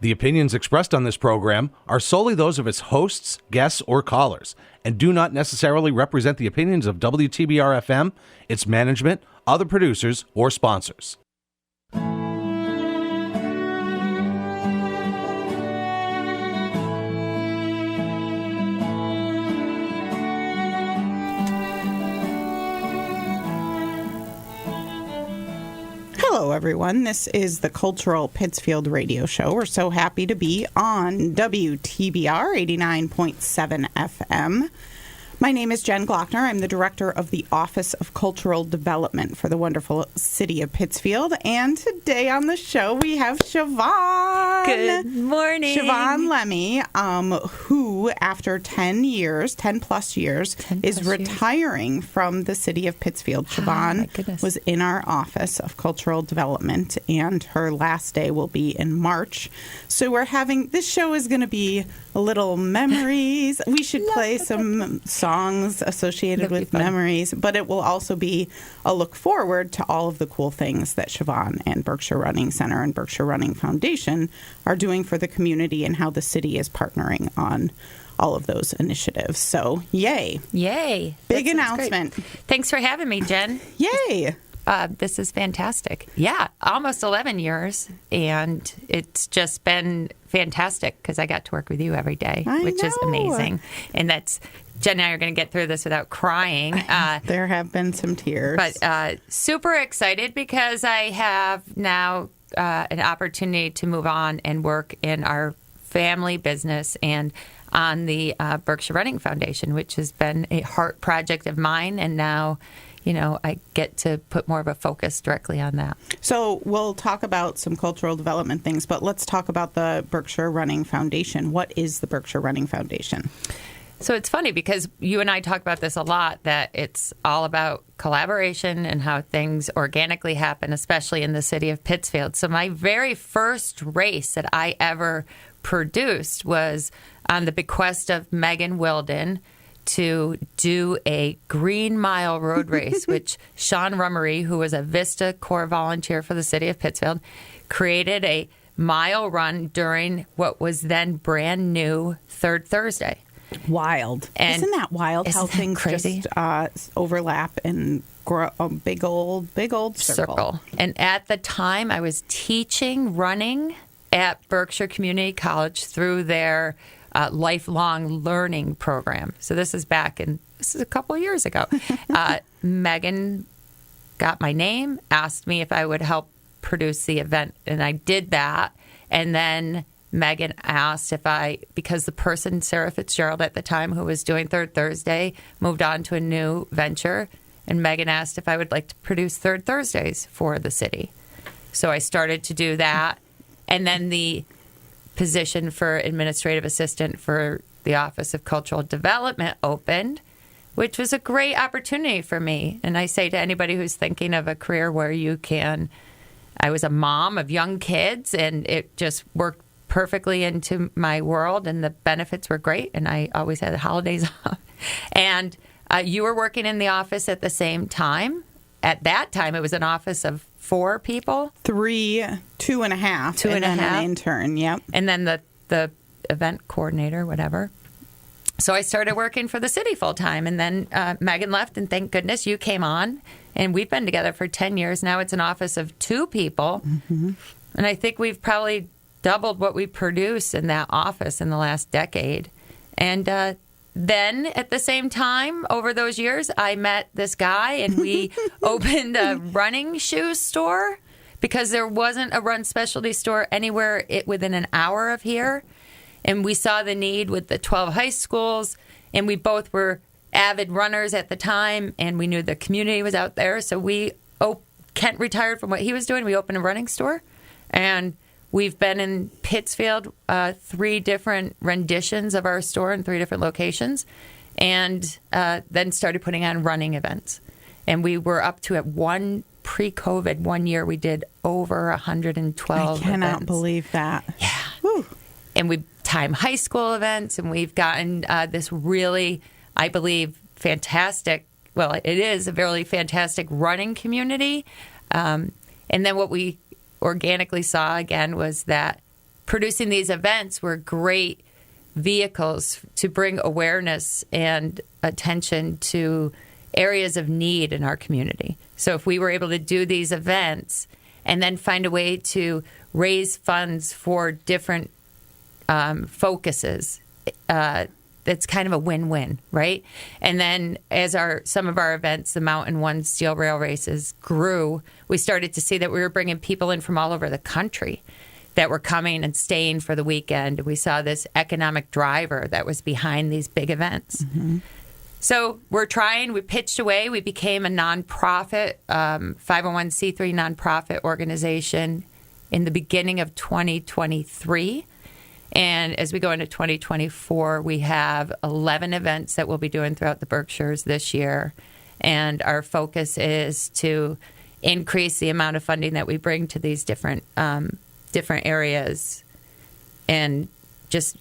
The opinions expressed on this program are solely those of its hosts, guests, or callers, and do not necessarily represent the opinions of WTBR-FM, its management, other producers, or sponsors. Hello, everyone. This is the Cultural Pittsfield radio show. We're so happy to be on WTBR 89.7 FM. My name is Jen Glockner. I'm the director of the Office of Cultural Development for the wonderful city of Pittsfield. And today on the show, we have Shiobbean. Good morning. Shiobbean Lemme, who, after 10 plus years, is retiring from the city of Pittsfield. Shiobbean was in our Office of Cultural Development, and her last day will be in March. So this show is going to be a little memories. We should play some songs associated with memories, but it will also be a look forward to all of the cool things that Shiobbean and Berkshire Running Center and Berkshire Running Foundation are doing for the community and how the city is partnering on all of those initiatives. So, yay. Yay. Big announcement. Great. Thanks for having me, Jen. Yay. This is fantastic. Yeah, almost 11 years, and it's just been fantastic because I got to work with you every day, which is amazing. And that's, Jen and I are going to get through this without crying. There have been some tears. But super excited because I have now an opportunity to move on and work in our family business and on the Berkshire Running Foundation, which has been a heart project of mine, and now I get to put more of a focus directly on that. So we'll talk about some cultural development things, but let's talk about the Berkshire Running Foundation. What is the Berkshire Running Foundation? So it's funny because you and I talk about this a lot, that it's all about collaboration and how things organically happen, especially in the city of Pittsfield. So my very first race that I ever produced was on the bequest of Megan Wilden, to do a Green Mile road race, which Sean Rummery, who was a Vista Corps volunteer for the city of Pittsfield, created a mile run during what was then brand new Third Thursday. Wild. And isn't that wild how things crazy? Just overlap and grow a big old circle. And at the time, I was teaching running at Berkshire Community College through their lifelong learning program. So this is a couple of years ago. Megan got my name, asked me if I would help produce the event, and I did that. And then Megan asked because the person, Sarah Fitzgerald at the time, who was doing Third Thursday, moved on to a new venture, and Megan asked if I would like to produce Third Thursdays for the city. So I started to do that, and then the position for administrative assistant for the Office of Cultural Development opened, which was a great opportunity for me. And I say to anybody who's thinking of a career where I was a mom of young kids, and it just worked perfectly into my world, and the benefits were great, and I always had the holidays off. And you were working in the office at the same time. At that time, it was an office of 4 people. 3, 2.5. And then an intern, yep. And then the event coordinator, whatever. So I started working for the city full time. And then Megan left, and thank goodness you came on. And we've been together for 10 years. Now it's an office of 2 people. Mm-hmm. And I think we've probably doubled what we produce in that office in the last decade. And then, at the same time, over those years, I met this guy, and we opened a running shoe store because there wasn't a run specialty store anywhere within an hour of here. And we saw the need with the 12 high schools, and we both were avid runners at the time, and we knew the community was out there. So Kent retired from what he was doing. We opened a running store, and we've been in Pittsfield, 3 different renditions of our store in 3 different locations, and then started putting on running events. And we were up to, at pre-COVID, 1 year, we did over 112 I cannot events. Believe that. Yeah. Whew. And we time high school events, and we've gotten this really, I believe, fantastic, well, it is a really fantastic running community. And then what we organically saw, again, was that producing these events were great vehicles to bring awareness and attention to areas of need in our community. So if we were able to do these events and then find a way to raise funds for different focuses, it's kind of a win-win, right? And then as some of our events, the Mountain One steel rail races grew, we started to see that we were bringing people in from all over the country that were coming and staying for the weekend. We saw this economic driver that was behind these big events. Mm-hmm. So we pitched away. We became a nonprofit, 501c3 nonprofit organization in the beginning of 2023. And as we go into 2024, we have 11 events that we'll be doing throughout the Berkshires this year. And our focus is to increase the amount of funding that we bring to these different areas, and just,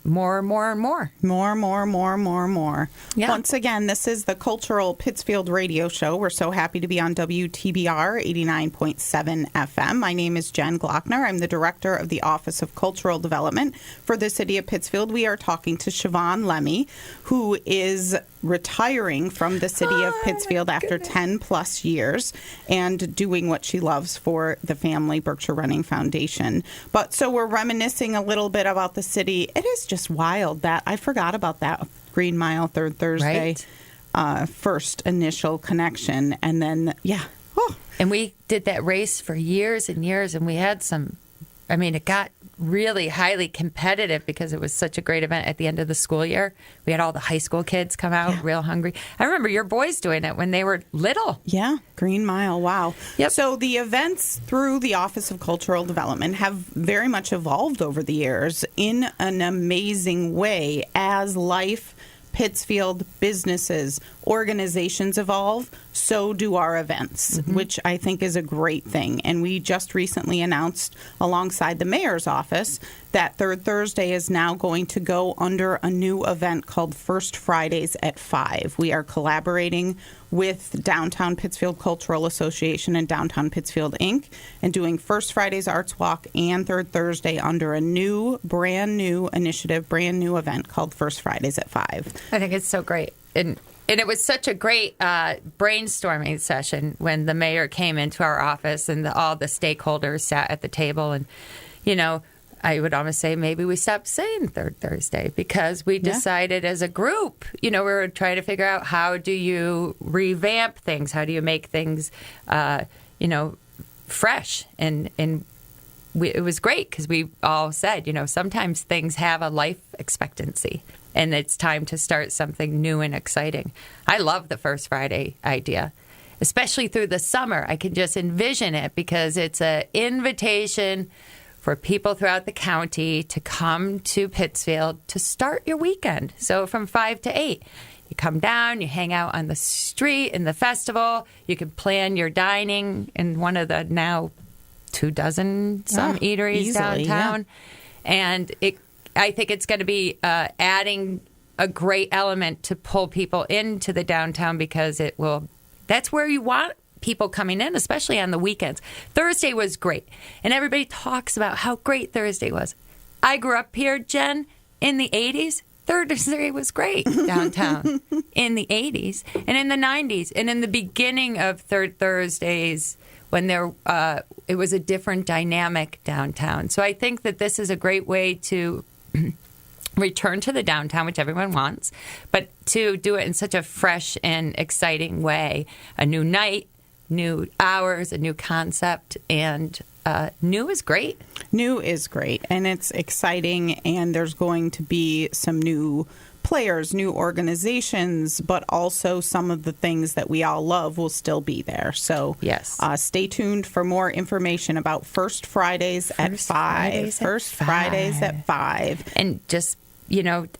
more and more and more. More. Yeah. Once again, this is the Cultural Pittsfield Radio Show. We're so happy to be on WTBR 89.7 FM. My name is Jen Glockner. I'm the Director of the Office of Cultural Development for the City of Pittsfield. We are talking to Shiobbean Lemme, who is retiring from the City of Pittsfield after 10 plus years and doing what she loves for the family Berkshire Running Foundation. But so we're reminiscing a little bit about the city. It is just wild that I forgot about that Green Mile Third Thursday, right. First initial connection. And then, And we did that race for years and years, and we had it got really highly competitive because it was such a great event at the end of the school year. We had all the high school kids come out real hungry. I remember your boys doing it when they were little. Yeah, Green Mile. Wow. Yep. So the events through the Office of Cultural Development have very much evolved over the years in an amazing way as life, Pittsfield, businesses, organizations evolve, so do our events, which I think is a great thing. And we just recently announced alongside the mayor's office that Third Thursday is now going to go under a new event called First Fridays at 5. We are collaborating with Downtown Pittsfield Cultural Association and Downtown Pittsfield, Inc., and doing First Fridays Arts Walk and Third Thursday under a brand new initiative, brand new event called First Fridays at 5. I think it's so great. And it was such a great brainstorming session when the mayor came into our office and all the stakeholders sat at the table. And, I would almost say maybe we stopped saying Third Thursday because we decided as a group, we were trying to figure out how do you revamp things? How do you make things, fresh? And it was great because we all said, sometimes things have a life expectancy. And it's time to start something new and exciting. I love the First Friday idea, especially through the summer. I can just envision it because it's an invitation for people throughout the county to come to Pittsfield to start your weekend. So from 5 to 8, you come down, you hang out on the street in the festival. You can plan your dining in one of the now 24 eateries easily, downtown. Yeah. And I think it's going to be adding a great element to pull people into the downtown because that's where you want people coming in, especially on the weekends. Thursday was great. And everybody talks about how great Thursday was. I grew up here, Jen, in the 80s. Thursday was great downtown in the 80s and in the 90s. And in the beginning of Third Thursdays, when it was a different dynamic downtown. So I think that this is a great way to return to the downtown, which everyone wants, but to do it in such a fresh and exciting way. A new night, new hours, a new concept, and new is great. New is great, and it's exciting, and there's going to be some new players, new organizations, but also some of the things that we all love will still be there. So yes, stay tuned for more information about First Fridays at 5. First Fridays at 5. And just,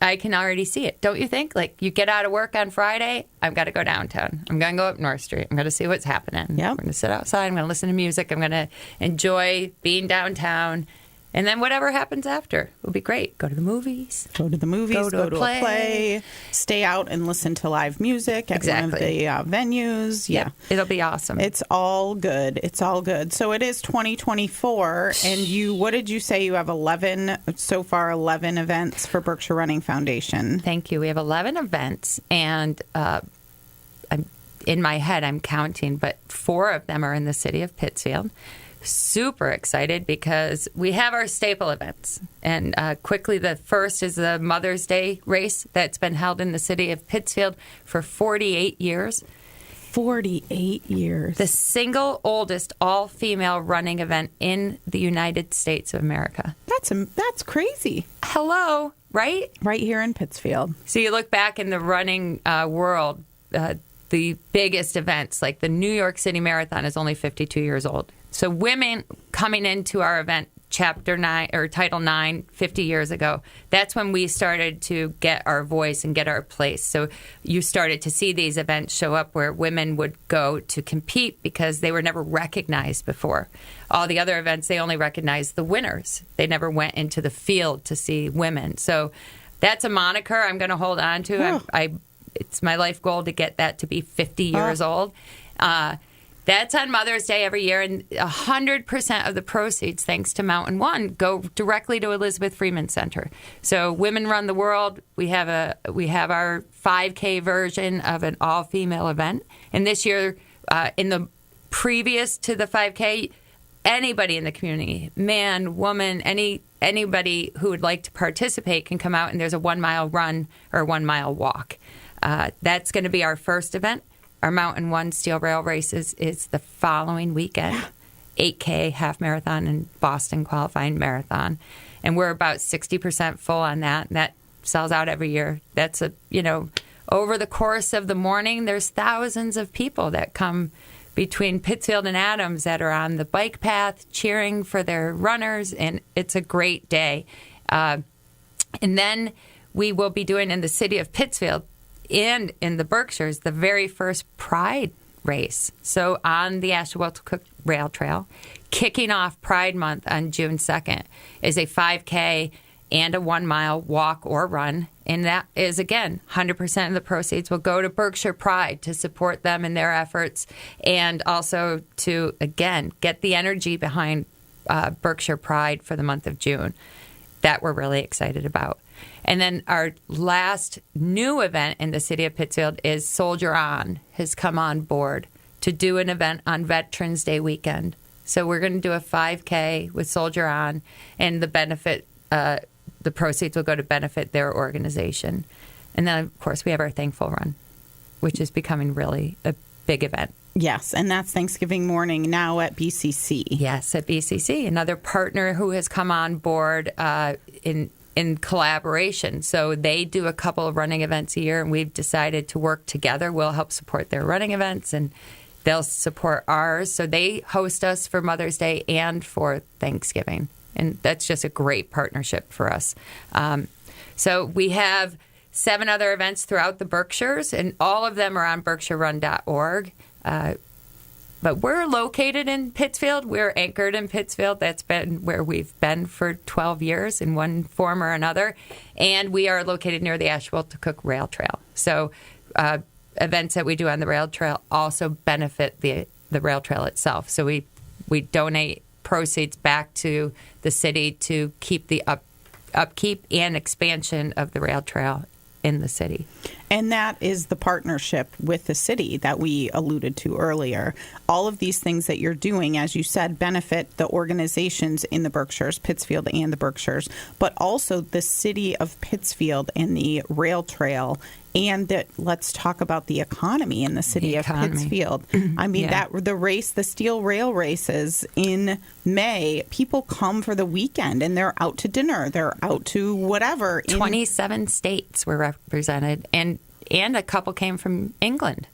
I can already see it. Don't you think? Like, you get out of work on Friday, I've got to go downtown. I'm going to go up North Street. I'm going to see what's happening. Yep. I'm going to sit outside. I'm going to listen to music. I'm going to enjoy being downtown And then whatever happens after will be great. Go to the movies. Go to a play. Stay out and listen to live music at one of the venues. Yeah. Yep. It'll be awesome. It's all good. It's all good. So it is 2024, and what did you say? You have 11 events for Berkshire Running Foundation. Thank you. We have 11 events, and in my head, I'm counting, but 4 of them are in the city of Pittsfield. Super excited because we have our staple events. And quickly, the first is the Mother's Day race that's been held in the city of Pittsfield for 48 years. 48 years. The single oldest all-female running event in the United States of America. That's crazy. Hello, right? Right here in Pittsfield. So you look back in the running world, the biggest events, like the New York City Marathon, is only 52 years old. So women coming into our event, Chapter 9 or Title 9, 50 years ago, that's when we started to get our voice and get our place. So you started to see these events show up where women would go to compete because they were never recognized before. All the other events, they only recognized the winners. They never went into the field to see women. So that's a moniker I'm going to hold on to. It's my life goal to get that to be 50 years old. That's on Mother's Day every year, and 100% of the proceeds, thanks to Mountain One, go directly to Elizabeth Freeman Center. So Women Run the World, we have our 5K version of an all-female event. And this year, in the previous to the 5K, anybody in the community, man, woman, anybody who would like to participate can come out, and there's a 1-mile run or a 1-mile walk. That's going to be our first event. Our Mountain One Steel Rail Races is the following weekend, 8K half marathon and Boston qualifying marathon. And we're about 60% full on that. And that sells out every year. That's over the course of the morning, there's thousands of people that come between Pittsfield and Adams that are on the bike path cheering for their runners. And it's a great day. And then we will be doing in the city of Pittsfield and in the Berkshires, the very first Pride race. So on the Ashwell-to-Cook Rail Trail, kicking off Pride Month on June 2nd, is a 5K and a 1-mile walk or run. And that is, again, 100% of the proceeds will go to Berkshire Pride to support them in their efforts and also to, again, get the energy behind Berkshire Pride for the month of June. That we're really excited about. And then our last new event in the city of Pittsfield is Soldier On has come on board to do an event on Veterans Day weekend. So we're going to do a 5K with Soldier On, and the proceeds will go to benefit their organization. And then, of course, we have our Thankful Run, which is becoming really a big event. Yes, and that's Thanksgiving morning now at BCC. Yes, at BCC, another partner who has come on board in collaboration. So they do a couple of running events a year, and we've decided to work together. We'll help support their running events, and they'll support ours. So they host us for Mother's Day and for Thanksgiving, and that's just a great partnership for us. So we have 7 other events throughout the Berkshires, and all of them are on berkshirerun.org. But we're located in Pittsfield. We're anchored in Pittsfield. That's been where we've been for 12 years in one form or another. And we are located near the Ashwell-to-Cook Rail Trail. So events that we do on the rail trail also benefit the rail trail itself. So we donate proceeds back to the city to keep the upkeep and expansion of the rail trail in the city. And that is the partnership with the city that we alluded to earlier. All of these things that you're doing, as you said, benefit the organizations in the Berkshires, Pittsfield and the Berkshires, but also the city of Pittsfield and the rail trail. And that, let's talk about the economy in the city of Pittsfield. I mean, the steel rail races in May, people come for the weekend and they're out to dinner. They're out to whatever. 27 states were represented, and a couple came from England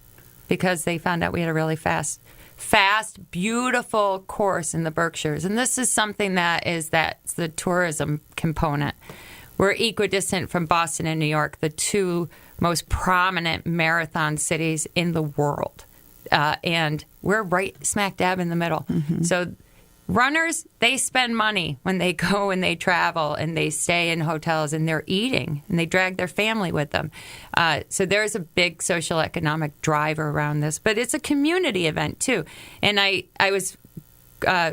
because they found out we had a really fast, beautiful course in the Berkshires. And this is something that's the tourism component. We're equidistant from Boston and New York, the 2 most prominent marathon cities in the world. And we're right smack dab in the middle. Mm-hmm. So runners, they spend money when they go and they travel and they stay in hotels and they're eating and they drag their family with them. So there's a big social economic driver around this, but it's a community event too. And I was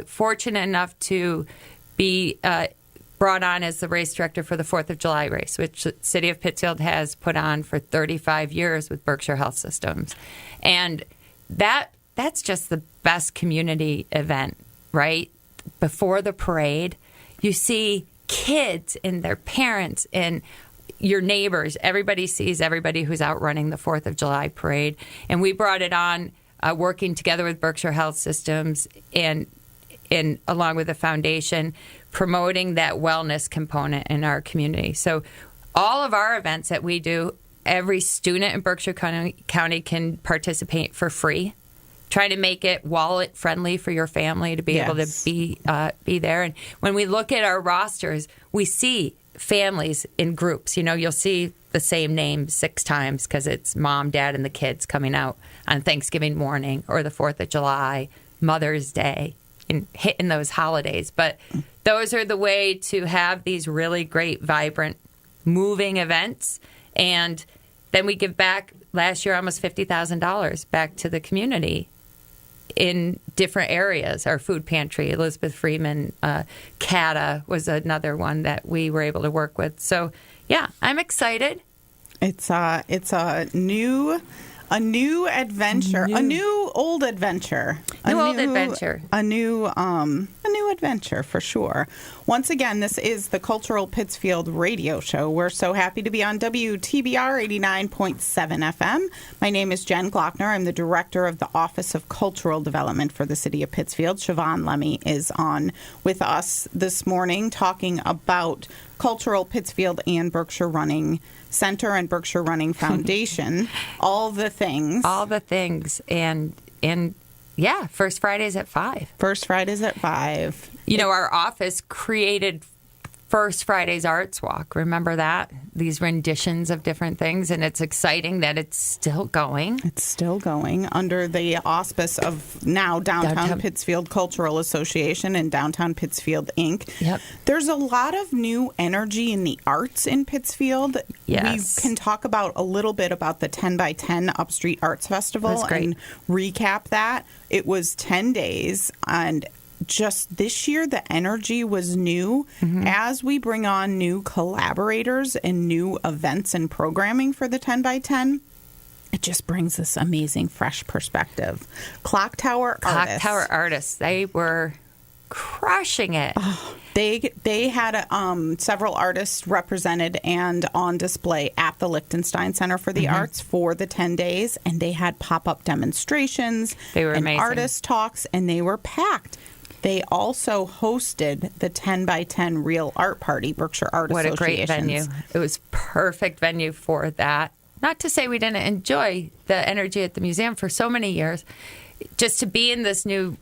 fortunate enough to be brought on as the race director for the 4th of July race, which the city of Pittsfield has put on for 35 years with Berkshire Health Systems. And that's just the best community event, right? Before the parade, you see kids and their parents and your neighbors. Everybody sees everybody who's out running the 4th of July parade. And we brought it on working together with Berkshire Health Systems and along with the foundation, promoting that wellness component in our community. So all of our events that we do, every student in Berkshire County can participate for free. Try to make it wallet friendly for your family to be able to be there. And when we look at our rosters, we see families in groups. You know, you'll see the same name 6 times because it's mom, dad, and the kids coming out on Thanksgiving morning or the 4th of July, Mother's Day, and hitting those holidays. But those are the way to have these really great, vibrant, moving events. And then we give back, last year, almost $50,000 back to the community in different areas. Our food pantry, Elizabeth Freeman, CATA was another one that we were able to work with. So, yeah, I'm excited. It's a new adventure, a new old adventure, a new adventure for sure. Once again, this is the Cultural Pittsfield radio show. We're so happy to be on WTBR 89.7 FM. My name is Jen Glockner. I'm the director of the Office of Cultural Development for the City of Pittsfield. Shiobbean Lemme is on with us this morning talking about Cultural Pittsfield and Berkshire Running Center and Berkshire Running Foundation. All the things. And yeah, First Fridays at 5. First Fridays at 5. You know, our office created First Friday's Arts Walk. Remember that? These renditions of different things. And it's exciting that it's still going. It's still going under the auspice of now Downtown Pittsfield Cultural Association and Downtown Pittsfield, Inc. Yep. There's a lot of new energy in the arts in Pittsfield. Yes. We can talk about a little bit about the 10 by 10 Upstreet Arts Festival and recap that. It was 10 days, and just this year, the energy was new. Mm-hmm. As we bring on new collaborators and new events and programming for the 10 by 10, it just brings this amazing, fresh perspective. Clock Tower Artists. They were crushing it. Oh, they had several artists represented and on display at the Lichtenstein Center for the Arts for the 10 days, and they had pop-up demonstrations. They were and amazing. Artist talks, and they were packed. They also hosted the 10 by 10 Real Art Party, Berkshire Art Association. What a great venue. It was perfect venue for that. Not to say we didn't enjoy the energy at the museum for so many years. Just to be in this new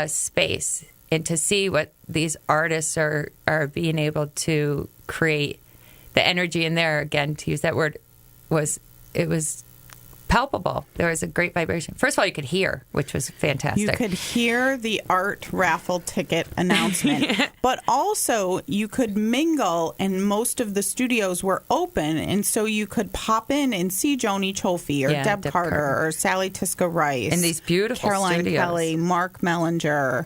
space and to see what these artists are being able to create, the energy in there, again, to use that word, was palpable. There was a great vibration. First of all, you could hear, which was fantastic. You could hear the art raffle ticket announcement, but also you could mingle, and most of the studios were open, and so you could pop in and see Joni Cholfi or Deb Carter or Sally Tiska Rice. And these beautiful Caroline studios. Kelly, Mark Mellinger.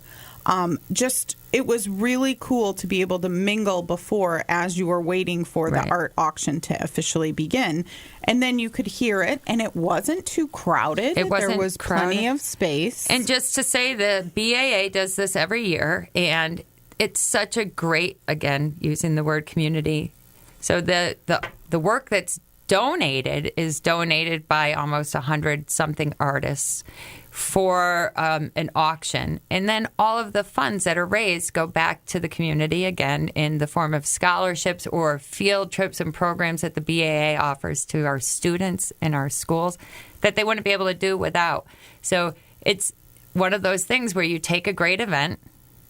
It was really cool to be able to mingle before as you were waiting for the art auction to officially begin. And then you could hear it, and it wasn't too crowded. There was plenty of space. And just to say, the BAA does this every year, and it's such a great, again, using the word community. So the work that's donated is donated by almost 100-something artists for an auction. And then all of the funds that are raised go back to the community, again, in the form of scholarships or field trips and programs that the BAA offers to our students in our schools that they wouldn't be able to do without. So it's one of those things where you take a great event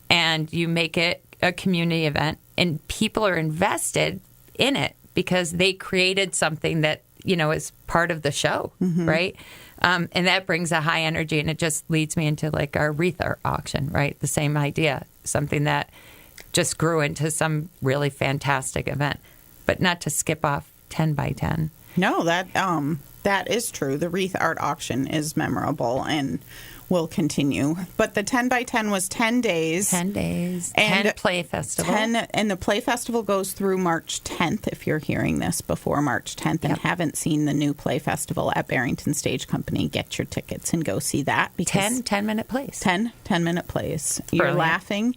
and you make it a community event, and people are invested in it because they created something that, you know, is part of the show, right? And that brings a high energy, and it just leads me into like our wreath auction, right? The same idea. something that just grew into some really fantastic event. But not to skip off 10 by 10. No, that is true. The wreath art auction is memorable and will continue. But the 10 by 10 was 10 days. 10 days. And 10 play festival. And the play festival goes through March 10th, if you're hearing this before March 10th and haven't seen the new play festival at Barrington Stage Company. Get your tickets and go see that. 10-minute plays. 10-minute plays. You're laughing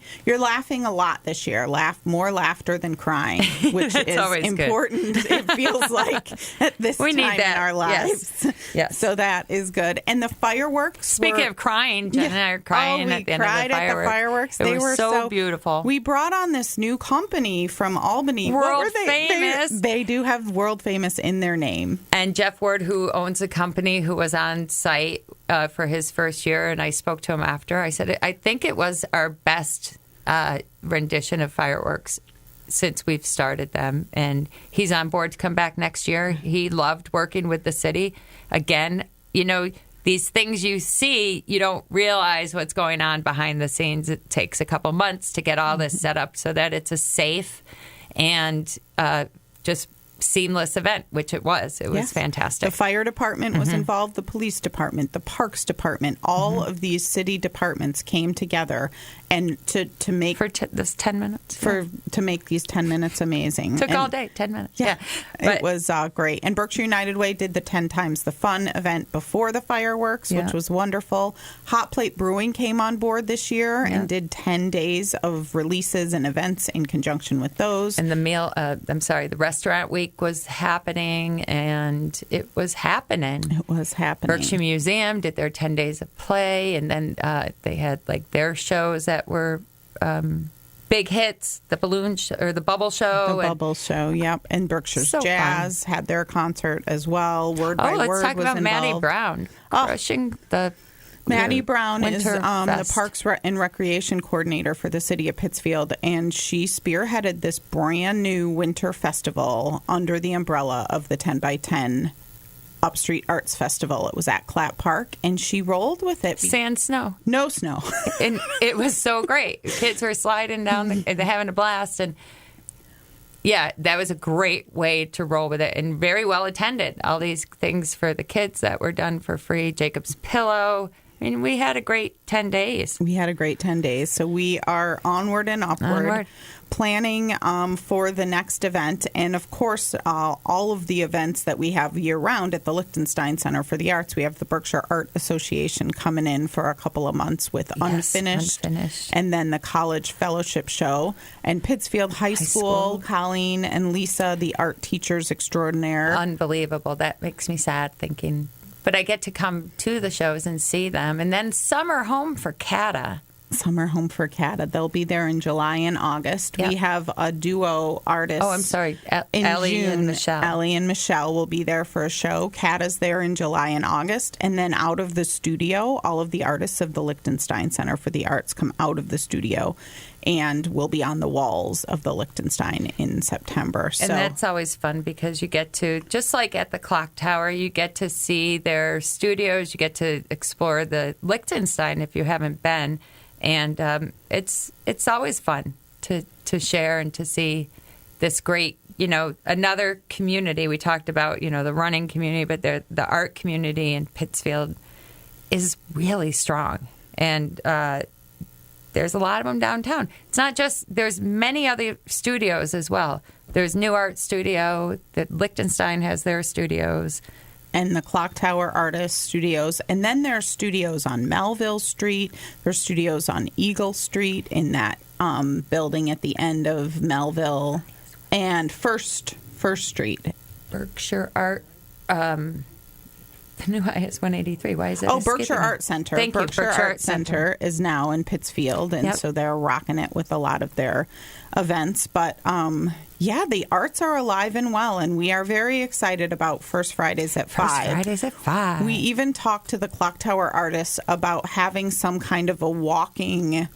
a lot this year. More laughter than crying, which is important. It feels like at this time in our lives. Yes. So that is good. And the fireworks. Speaking of crying, Jen and I are crying at the end of the fireworks. They were so beautiful. We brought on this new company from Albany. World famous. They do have world famous in their name. And Jeff Ward, who owns a company, who was on site for his first year, and I spoke to him after. I said, I think it was our best rendition of fireworks since we've started them. And he's on board to come back next year. He loved working with the city. Again, these things you see, you don't realize what's going on behind the scenes. It takes a couple months to get all this set up so that it's a safe and just seamless event, which it was. It was fantastic. The fire department was involved, the police department, the parks department, all of these city departments came together and to make this 10 minutes to make these 10 minutes amazing. Took all day, 10 minutes. Yeah. It was great. And Berkshire United Way did the 10 times the fun event before the fireworks, which was wonderful. Hot Plate Brewing came on board this year and did 10 days of releases and events in conjunction with those. And the restaurant week was happening, and it was happening. It was happening. Berkshire Museum did their 10 days of play, and then they had their shows that were big hits, the balloon or the bubble show. Bubble show, yep. And Berkshire's Jazz had their concert as well. Word by Word was involved. Let's talk about Maddie Brown crushing the... Maddie Brown is the Parks and Recreation Coordinator for the city of Pittsfield, and she spearheaded this brand new winter festival under the umbrella of the 10 by 10 Upstreet Arts Festival. It was at Clapp Park, and she rolled with it. Sand, snow. No snow. And it was so great. Kids were sliding down, they're having a blast, and yeah, that was a great way to roll with it, and very well attended. All these things for the kids that were done for free. Jacob's Pillow. I mean, we had a great 10 days. So we are onward and upward. Planning for the next event. And, of course, all of the events that we have year-round at the Lichtenstein Center for the Arts. We have the Berkshire Art Association coming in for a couple of months with Unfinished. And then the College Fellowship Show. And Pittsfield High School, Colleen and Lisa, the art teachers extraordinaire. Unbelievable. That makes me sad thinking. But I get to come to the shows and see them. And then Summer Home for Cata. They'll be there in July and August. Yep. We have a duo artist. Oh, I'm sorry. Ellie and Michelle. Ellie and Michelle will be there for a show. Cata's there in July and August. And then out of the studio, all of the artists of the Lichtenstein Center for the Arts come out of the studio and will be on the walls of the Lichtenstein in September. And that's always fun because you get to, just like at the Clock Tower, you get to see their studios. You get to explore the Lichtenstein if you haven't been. And it's always fun to share and to see this great, another community. We talked about, the running community, but the art community in Pittsfield is really strong. And there's a lot of them downtown. It's not just, there's many other studios as well. There's New Art Studio, that Lichtenstein has their studios. And the Clock Tower Artist Studios. And then there are studios on Melville Street. There's studios on Eagle Street in that building at the end of Melville. And First Street. Berkshire Art. The new IS 183. Why is it? Oh, Berkshire Art Center. Thank you. Berkshire Art Center is now in Pittsfield, and so they're rocking it with a lot of their events. But the arts are alive and well, and we are very excited about First Fridays at 5. We even talked to the Clock Tower artists about having some kind of a walking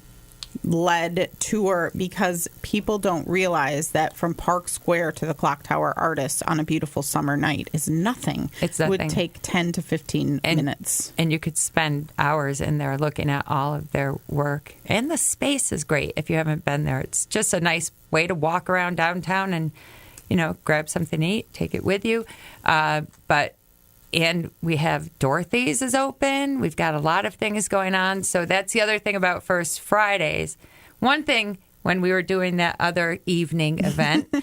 led tour, because people don't realize that from Park Square to the Clock Tower Artists on a beautiful summer night is nothing. It's nothing. It would take 10 to 15 minutes. And you could spend hours in there looking at all of their work. And the space is great if you haven't been there. It's just a nice way to walk around downtown and, grab something to eat, take it with you. And we have Dorothy's is open. We've got a lot of things going on. So that's the other thing about First Fridays. One thing, when we were doing that other evening event,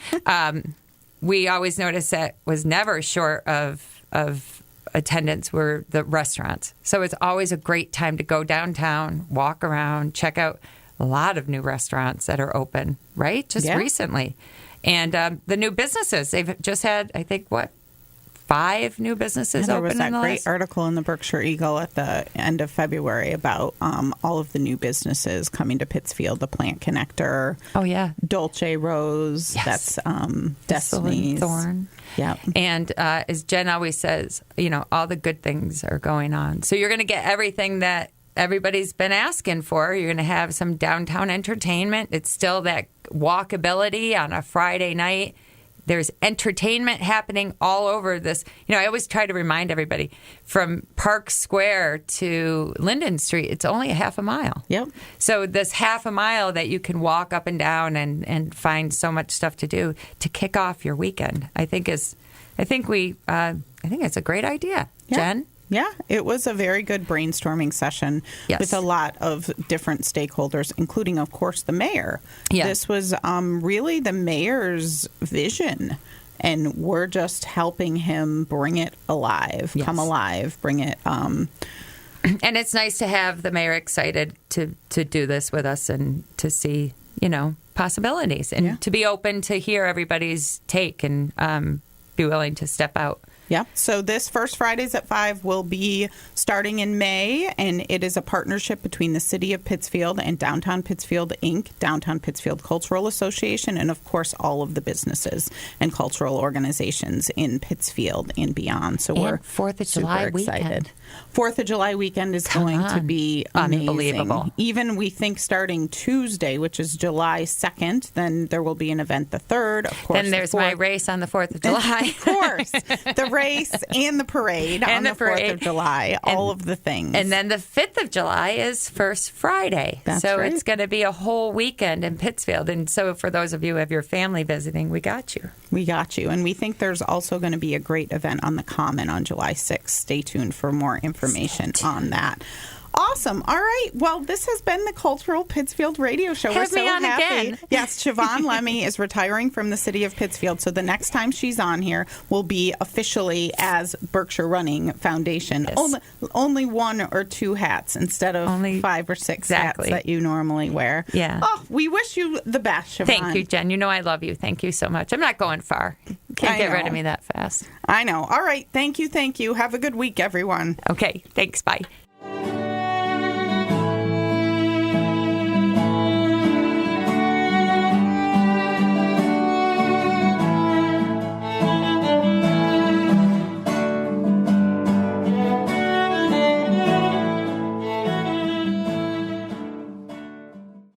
we always noticed that was never short of attendance were the restaurants. So it's always a great time to go downtown, walk around, check out a lot of new restaurants that are open, right? Just recently. And the new businesses, they've just had, I think, 5 new businesses there open. was that great article in the Berkshire Eagle at the end of February about all of the new businesses coming to Pittsfield. The Plant Connector. Oh, yeah. Dolce Rose. Yes. That's Destiny's. Thorn. Yeah. And as Jen always says, all the good things are going on. So you're going to get everything that everybody's been asking for. You're going to have some downtown entertainment. It's still that walkability on a Friday night. There's entertainment happening all over this. I always try to remind everybody, from Park Square to Linden Street, it's only a half a mile. Yep. So this half a mile that you can walk up and down and find so much stuff to do to kick off your weekend, I think it's a great idea. Yeah. Jen? Yeah, it was a very good brainstorming session with a lot of different stakeholders, including, of course, the mayor. Yeah. This was really the mayor's vision, and we're just helping him bring it alive, come alive, bring it. And it's nice to have the mayor excited to do this with us and to see, possibilities and to be open to hear everybody's take and be willing to step out. Yeah. So this First Fridays at 5 will be starting in May, and it is a partnership between the City of Pittsfield and Downtown Pittsfield, Inc., Downtown Pittsfield Cultural Association, and, of course, all of the businesses and cultural organizations in Pittsfield and beyond. So we're 4th of July super excited. weekend. 4th of July weekend is going to be amazing. Unbelievable. Even we think starting Tuesday, which is July 2nd, then there will be an event the 3rd. Of course, then there's my race on the 4th of July. Of course. The race and the parade on the 4th of July, all of the things. And then the 5th of July is First Friday. That's so right. It's going to be a whole weekend in Pittsfield. And so for those of you who have your family visiting, we got you. We got you. And we think there's also going to be a great event on the Common on July 6th. Stay tuned for more information on that. Awesome. All right. Well, this has been the Cultural Pittsfield Radio Show. Have We're me so on happy. again. Yes, Shiobbean Lemme is retiring from the City of Pittsfield. So the next time she's on here will be officially as Berkshire Running Foundation. Yes. Only 1 or 2 hats instead of 5 or 6 hats that you normally wear. Yeah. Oh, we wish you the best, Shiobbean. Thank you, Jen. I love you. Thank you so much. I'm not going far. Can't get rid of me that fast. I know. All right. Thank you. Have a good week, everyone. Okay. Thanks. Bye.